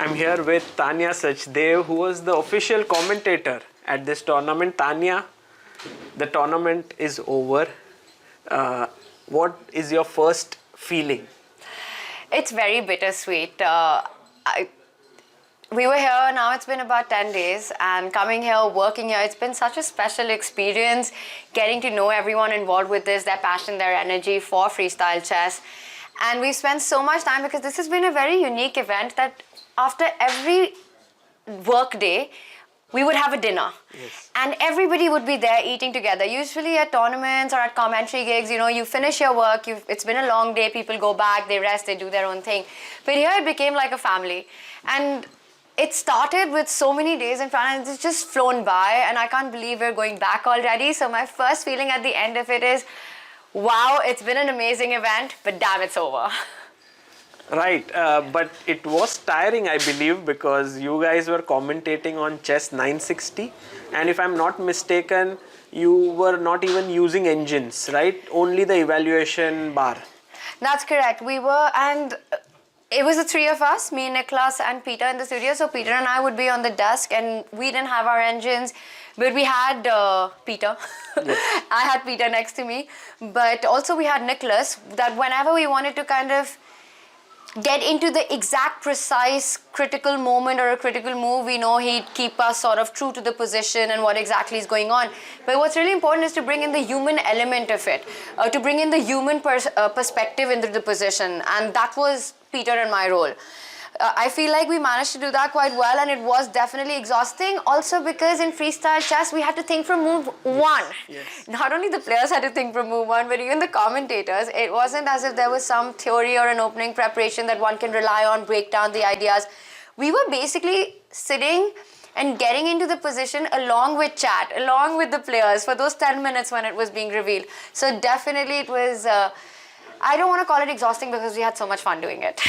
I'm here with Tania Sachdev, who was the official commentator at this tournament. Tania, the tournament is over. What is your first feeling? It's very bittersweet. We were here, now it's been about 10 days, and coming here, working here, it's been such a special experience, getting to know everyone involved with this, their passion, their energy for freestyle chess. And we spent so much time because this has been a very unique event that after every work day, we would have a dinner. Yes. And everybody would be there eating together. Usually at tournaments or at commentary gigs, you finish your work, it's been a long day, people go back, they rest, they do their own thing. But here it became like a family. And it started with so many days in front and it's just flown by, and I can't believe we're going back already. So my first feeling at the end of it is, wow, it's been an amazing event, but damn, it's over. Right, but it was tiring, I believe, because you guys were commentating on Chess 960, and if I'm not mistaken, you were not even using engines, right? Only the evaluation bar. That's correct. We were, and it was the three of us, me, Niclas, and Peter in the studio. So Peter and I would be on the desk, and we didn't have our engines, but we had Peter. Yes. I had Peter next to me, but also we had Niclas, that whenever we wanted to kind of get into the exact precise critical moment or a critical move, we know he'd keep us sort of true to the position and what exactly is going on. But what's really important is to bring in the human element of it, to bring in the human perspective into the position, and that was Peter and my role. I feel like we managed to do that quite well, and it was definitely exhausting. Also because in freestyle chess, we had to think from move one. Yes. Not only the players had to think from move one, but even the commentators. It wasn't as if there was some theory or an opening preparation that one can rely on, break down the ideas. We were basically sitting and getting into the position along with chat, along with the players for those 10 minutes when it was being revealed. So definitely it was, I don't want to call it exhausting because we had so much fun doing it.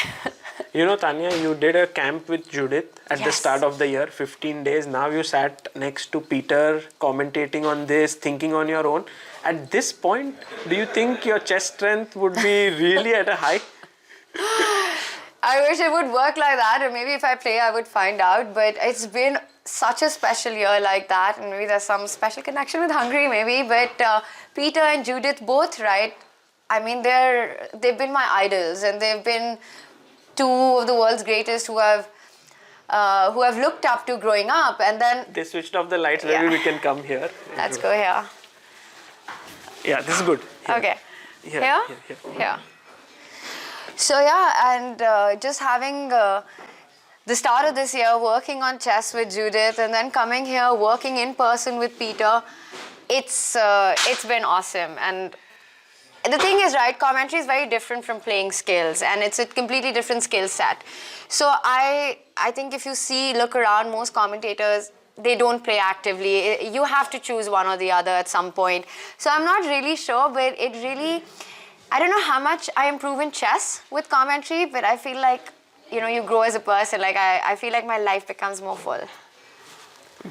You know, Tania, you did a camp with Judith at the Yes. start of the year, 15 days. Now you sat next to Peter, commentating on this, thinking on your own. At this point, do you think your chess strength would be really at a high? I wish it would work like that, or maybe if I play, I would find out. But it's been such a special year like that, and maybe there's some special connection with Hungary, maybe. But Peter and Judith both, right? I mean, they've been my idols, and they've been two of the world's greatest who have looked up to growing up. And then They switched off the lights. Maybe we can come here. let's go here. Yeah, this is good. Here. Okay. Here? Here? Here. Here. So yeah, and just having the start of this year working on chess with Judith, and then coming here working in person with Peter, it's been awesome. And the thing is, right, commentary is very different from playing skills, and it's a completely different skill set. So I think if you look around, most commentators, they don't play actively. You have to choose one or the other at some point. So I'm not really sure, but it really, I don't know how much I improve in chess with commentary, but I feel like, you grow as a person. Like I feel like my life becomes more full.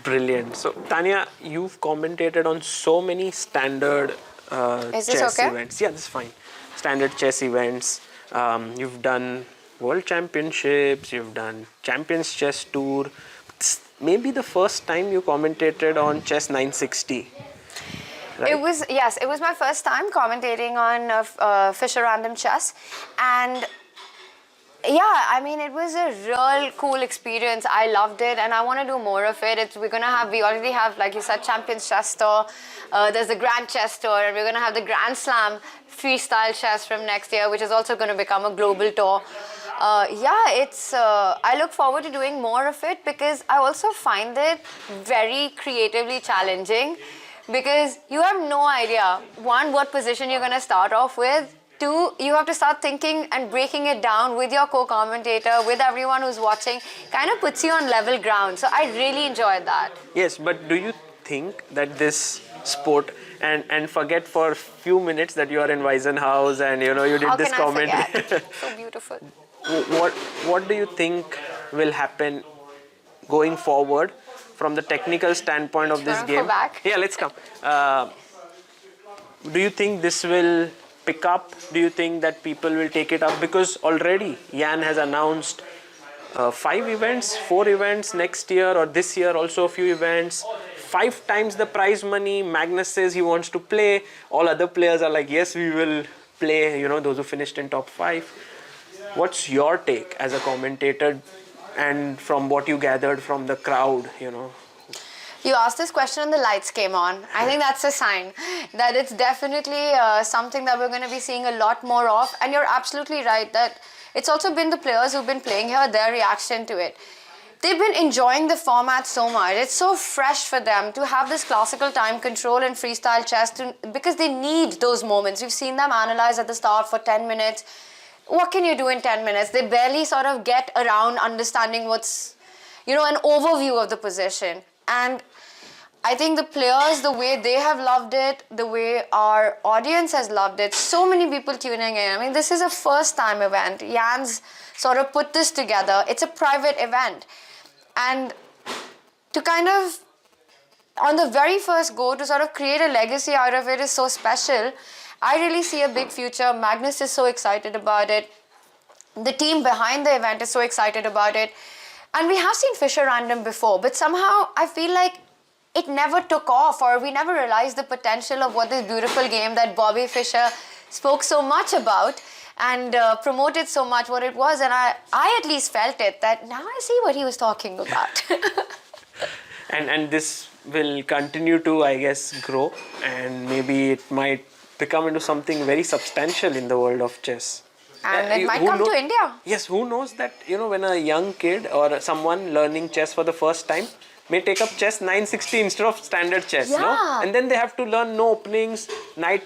Brilliant. So, Tania, you've commentated on so many standard chess events. Yeah, this is fine. Standard chess events. You've done World Championships. You've done Champions Chess Tour. It's maybe the first time you commentated on Chess 960. Right? It was my first time commentating on Fischer Random Chess, and yeah, I mean, it was a real cool experience. I loved it, and I want to do more of it. We already have, like you said, Champions Chess Tour. There's the Grand Chess Tour, and we're going to have the Grand Slam Freestyle Chess from next year, which is also going to become a global tour. I look forward to doing more of it because I also find it very creatively challenging, because you have no idea, one, what position you're going to start off with. Two, you have to start thinking and breaking it down with your co-commentator, with everyone who's watching. Kind of puts you on level ground. So I really enjoyed that. Yes, but do you think that this sport, and forget for a few minutes that you are in Weissenhaus and you did How this can I comment. forget? So beautiful. What do you think will happen going forward from the technical standpoint of this Wanna game? go back? Yeah, let's come. Do you think this will pick up? Do you think that people will take it up? Because already Jan has announced 5 events, 4 events next year, or this year also a few events. 5 times the prize money. Magnus says he wants to play. All other players are like, yes, we will play, you know, those who finished in top 5. What's your take as a commentator and from what you gathered from the crowd, you know? You asked this question and the lights came on. I think that's a sign that it's definitely something that we're going to be seeing a lot more of. And you're absolutely right that it's also been the players who've been playing here, their reaction to it. They've been enjoying the format so much. It's so fresh for them to have this classical time control in freestyle chess because they need those moments. We've seen them analyze at the start for 10 minutes. What can you do in 10 minutes? They barely sort of get around understanding what's, you know, an overview of the position. And I think the players, the way they have loved it, the way our audience has loved it, so many people tuning in. I mean, this is a first-time event. Jan's sort of put this together. It's a private event. And to kind of, on the very first go, to sort of create a legacy out of it is so special. I really see a big future. Magnus is so excited about it. The team behind the event is so excited about it. And we have seen Fischer Random before, but somehow I feel like it never took off, or we never realized the potential of what this beautiful game that Bobby Fischer spoke so much about and promoted so much what it was. And I at least felt it, that now I see what he was talking about. and this will continue to, I guess, grow, and maybe it might become into something very substantial in the world of chess. And it might come to India. Yes, who knows that, you know, when a young kid or someone learning chess for the first time may take up chess 960 instead of standard chess, no? And then they have to learn no openings. Knight,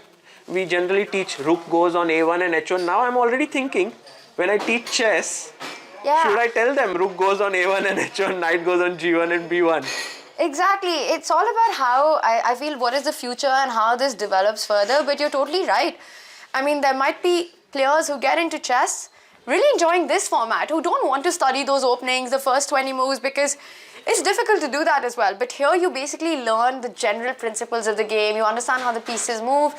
we generally teach rook goes on a1 and h1. Now I'm already thinking, when I teach chess, should I tell them rook goes on a1 and h1, knight goes on g1 and b1? Exactly. It's all about how, I feel, what is the future and how this develops further. But you're totally right. I mean, there might be players who get into chess really enjoying this format, who don't want to study those openings, the first 20 moves, because it's difficult to do that as well. But here you basically learn the general principles of the game. You understand how the pieces move.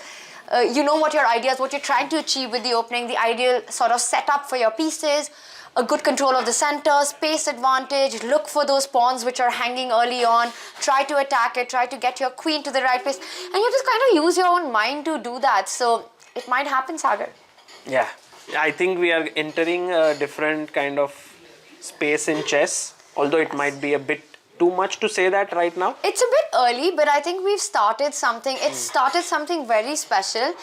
You know what your ideas, what you're trying to achieve with the opening, the ideal sort of setup for your pieces, a good control of the center, space advantage, look for those pawns which are hanging early on, try to attack it, try to get your queen to the right place. And you just kind of use your own mind to do that. So it might happen, Sagar. Yeah, I think we are entering a different kind of space in chess, although it might be a bit too much to say that right now. It's a bit early, but I think we've started something. It started something very special.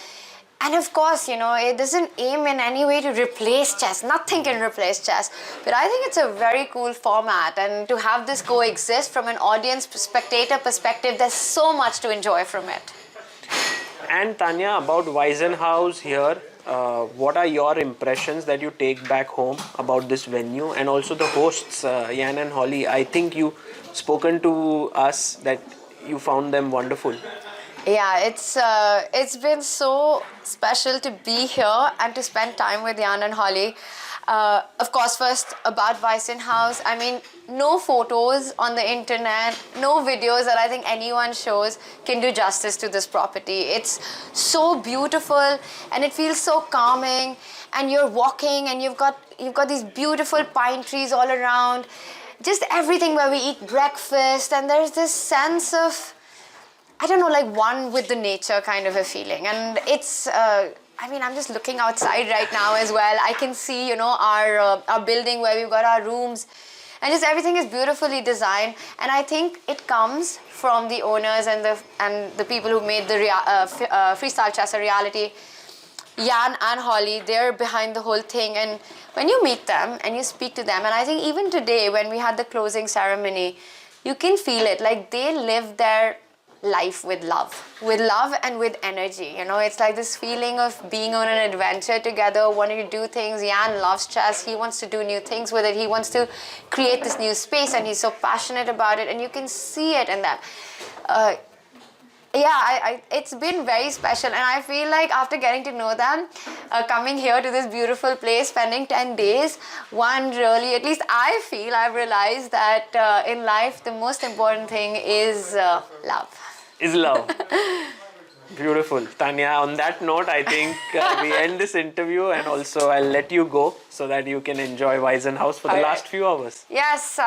And of course, you know, it doesn't aim in any way to replace chess. Nothing can replace chess. But I think it's a very cool format. And to have this coexist from an audience, spectator perspective, there's so much to enjoy from it. And Tania, about Weissenhaus here, what are your impressions that you take back home about this venue, and also the hosts, Jan and Holly? I think you spoken to us that you found them wonderful. Yeah, it's been so special to be here and to spend time with Jan and Holly. Of course, first about Weissenhaus, I mean, no photos on the internet, no videos that I think anyone shows can do justice to this property. It's so beautiful and it feels so calming, and you're walking and you've got these beautiful pine trees all around, just everything where we eat breakfast, and there's this sense of, I don't know, like one with the nature kind of a feeling. And it's, I mean, I'm just looking outside right now as well. I can see, you know, our building where we've got our rooms, and just everything is beautifully designed. And I think it comes from the owners and the people who made the freestyle chess a reality. Jan and Holly, they're behind the whole thing. And when you meet them and you speak to them, and I think even today when we had the closing ceremony, you can feel it. Like they live their life with love and with energy. You know, it's like this feeling of being on an adventure together, wanting to do things. Jan loves chess. He wants to do new things with it. He wants to create this new space, and he's so passionate about it, and you can see it in them. It's been very special, and I feel like after getting to know them, coming here to this beautiful place, spending 10 days, one really, at least I feel, I've realized that in life, the most important thing is love. Is love. Beautiful. Tania, on that note, I think we end this interview, and also I'll let you go so that you can enjoy Weissenhaus for the last few hours. Yes.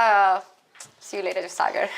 See you later, Sagar.